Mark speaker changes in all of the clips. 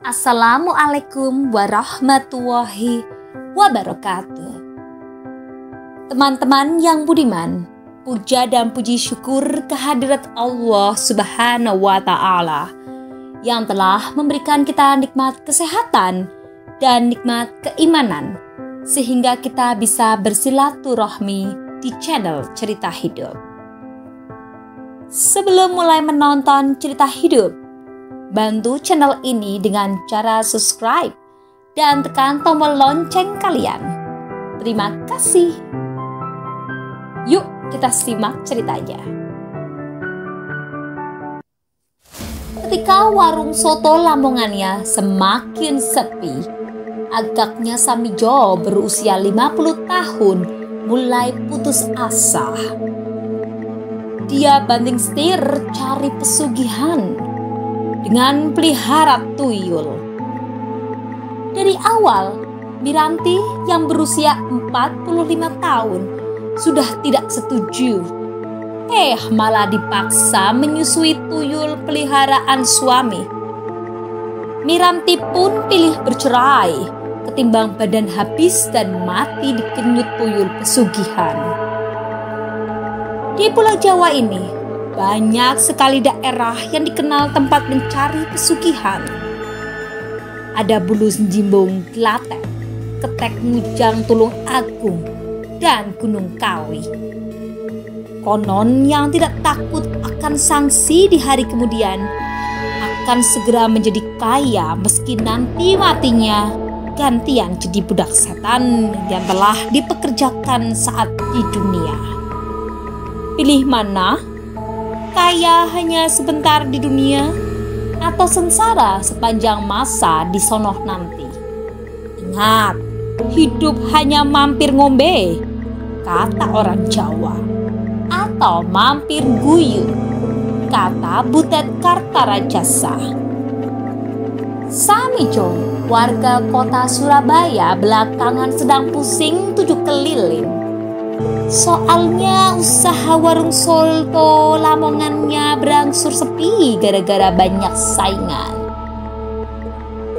Speaker 1: Assalamualaikum warahmatullahi wabarakatuh. Teman-teman yang budiman, puja dan puji syukur kehadirat Allah Subhanahu wa Ta'ala yang telah memberikan kita nikmat kesehatan dan nikmat keimanan sehingga kita bisa bersilaturahmi di channel Cerita Hidup. Sebelum mulai menonton Cerita Hidup, bantu channel ini dengan cara subscribe dan tekan tombol lonceng kalian. Terima kasih. Yuk kita simak ceritanya. Ketika warung soto Lamongannya semakin sepi, agaknya Samijo berusia 50 tahun mulai putus asa. Dia banting setir cari pesugihan dengan pelihara tuyul. Dari awal, Miranti yang berusia 45 tahun sudah tidak setuju. Malah dipaksa menyusui tuyul peliharaan suami. Miranti pun pilih bercerai ketimbang badan habis dan mati dikenyut tuyul pesugihan. Di Pulau Jawa ini, banyak sekali daerah yang dikenal tempat mencari pesugihan. Ada Bulu Jimbung Klaten, Ketek Mujang Tulung Agung, dan Gunung Kawi. Konon yang tidak takut akan sanksi di hari kemudian akan segera menjadi kaya meski nanti matinya gantian jadi budak setan yang telah dipekerjakan saat di dunia. Pilih mana? Kaya hanya sebentar di dunia atau sengsara sepanjang masa di sonoh nanti. Ingat, hidup hanya mampir ngombe, kata orang Jawa, atau mampir guyur, kata Butet Kartarajasa. Samijo, warga kota Surabaya, belakangan sedang pusing tujuh keliling. Soalnya usaha warung soto Lamongannya berangsur sepi gara-gara banyak saingan.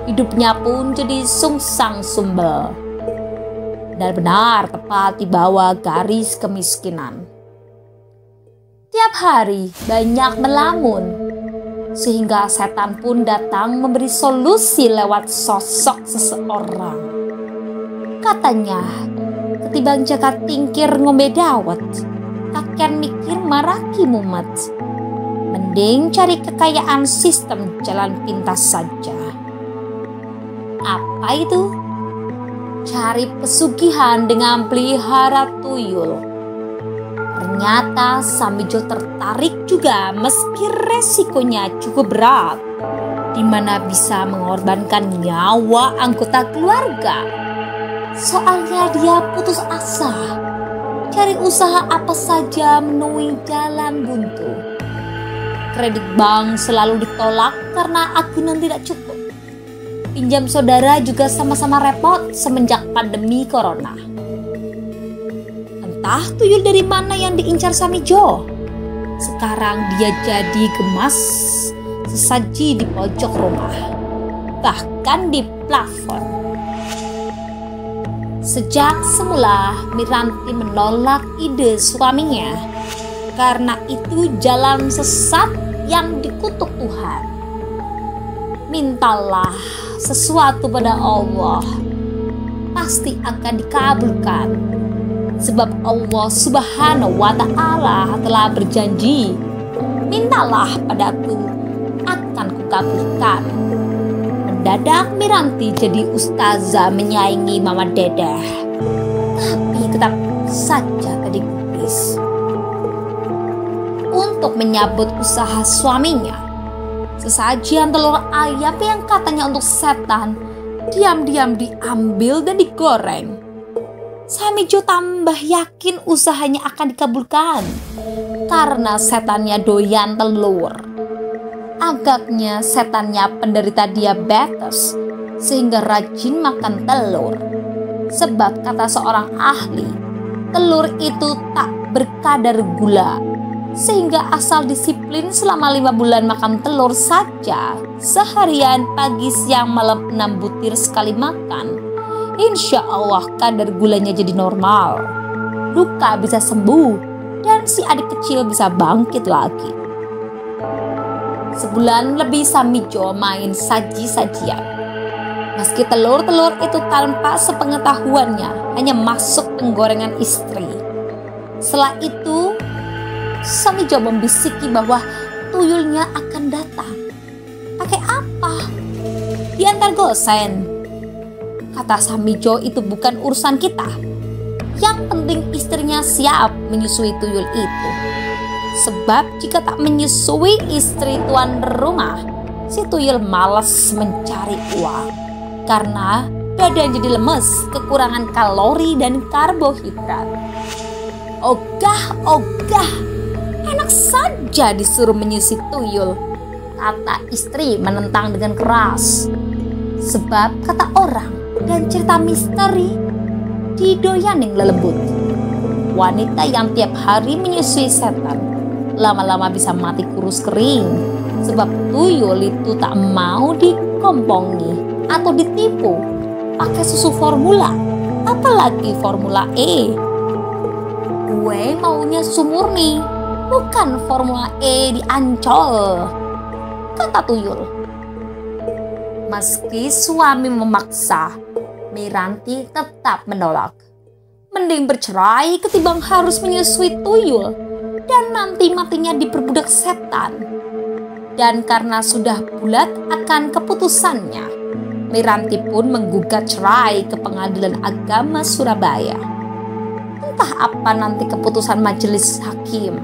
Speaker 1: Hidupnya pun jadi sungsang sumbel dan benar tepat di bawah garis kemiskinan. Tiap hari banyak melamun sehingga setan pun datang memberi solusi lewat sosok seseorang. Katanya, ketimbang jagat tingkir ngombe dawet, kakek mikir maraki mumet. Mending cari kekayaan sistem jalan pintas saja. Apa itu? Cari pesugihan dengan pelihara tuyul. Ternyata Samijo tertarik juga meski resikonya cukup berat, di mana bisa mengorbankan nyawa anggota keluarga. Soalnya dia putus asa, cari usaha apa saja menemui jalan buntu. Kredit bank selalu ditolak karena agunan tidak cukup. Pinjam saudara juga sama-sama repot semenjak pandemi corona. Entah tuyul dari mana yang diincar Samijo. Sekarang dia jadi gemas sesaji di pojok rumah, bahkan di plafon. Sejak semula Miranti menolak ide suaminya karena itu jalan sesat yang dikutuk Tuhan. Mintalah sesuatu pada Allah, pasti akan dikabulkan. Sebab Allah Subhanahu wa Ta'ala telah berjanji, mintalah padaku, akan kukabulkan. Mendadak Miranti jadi ustazah menyaingi Mama Dedeh, tapi tetap saja tadi gubris. Untuk menyambut usaha suaminya, sesajian telur ayam yang katanya untuk setan diam-diam diambil dan digoreng. Samijo tambah yakin usahanya akan dikabulkan karena setannya doyan telur. Agaknya setannya penderita diabetes sehingga rajin makan telur. Sebab kata seorang ahli, telur itu tak berkadar gula Sehingga asal disiplin selama 5 bulan makan telur saja, seharian pagi siang malam 6 butir sekali makan, insya Allah kadar gulanya jadi normal, luka bisa sembuh, dan si adik kecil bisa bangkit lagi. Sebulan lebih Samijo main saji-sajian. Meski telur-telur itu tanpa sepengetahuannya hanya masuk penggorengan istri. Setelah itu, Samijo membisiki bahwa tuyulnya akan datang. Pakai apa? Diantar gosen. Kata Samijo, itu bukan urusan kita. Yang penting istrinya siap menyusui tuyul itu. Sebab jika tak menyusui istri tuan rumah, si tuyul malas mencari uang. Karena badan jadi lemes, kekurangan kalori dan karbohidrat. Ogah, enak saja disuruh menyusui tuyul, kata istri menentang dengan keras. Sebab kata orang dan cerita misteri, didoyaning lelembut. Wanita yang tiap hari menyusui setan lama-lama bisa mati kurus kering. Sebab tuyul itu tak mau dikompongi atau ditipu pakai susu formula, apalagi formula E. Gue maunya susu murni, bukan formula E di Ancol, kata tuyul. Meski suami memaksa, Miranti tetap menolak. Mending bercerai ketimbang harus menyusui tuyul dan nanti matinya diperbudak setan. Dan karena sudah bulat akan keputusannya, Miranti pun menggugat cerai ke Pengadilan Agama Surabaya. Entah apa nanti keputusan majelis hakim.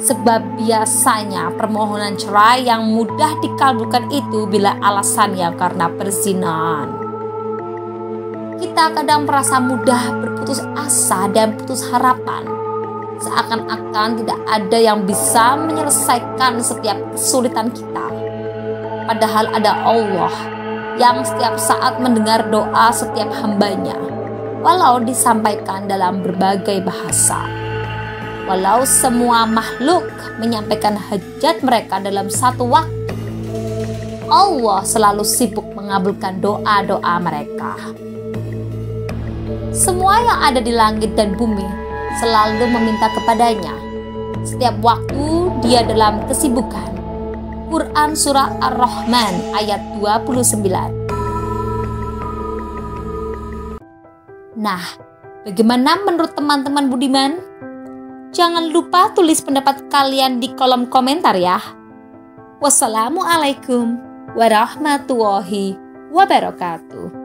Speaker 1: Sebab biasanya permohonan cerai yang mudah dikabulkan itu bila alasannya karena perzinahan. Kita kadang merasa mudah berputus asa dan putus harapan. Seakan-akan tidak ada yang bisa menyelesaikan setiap kesulitan kita. Padahal ada Allah yang setiap saat mendengar doa setiap hambanya, walau disampaikan dalam berbagai bahasa. Walau semua makhluk menyampaikan hajat mereka dalam satu waktu, Allah selalu sibuk mengabulkan doa-doa mereka. Semua yang ada di langit dan bumi selalu meminta kepadanya. Setiap waktu dia dalam kesibukan. Quran Surah Ar-Rahman ayat 29. Nah, bagaimana menurut teman-teman budiman? Jangan lupa tulis pendapat kalian di kolom komentar ya. Wassalamualaikum warahmatullahi wabarakatuh.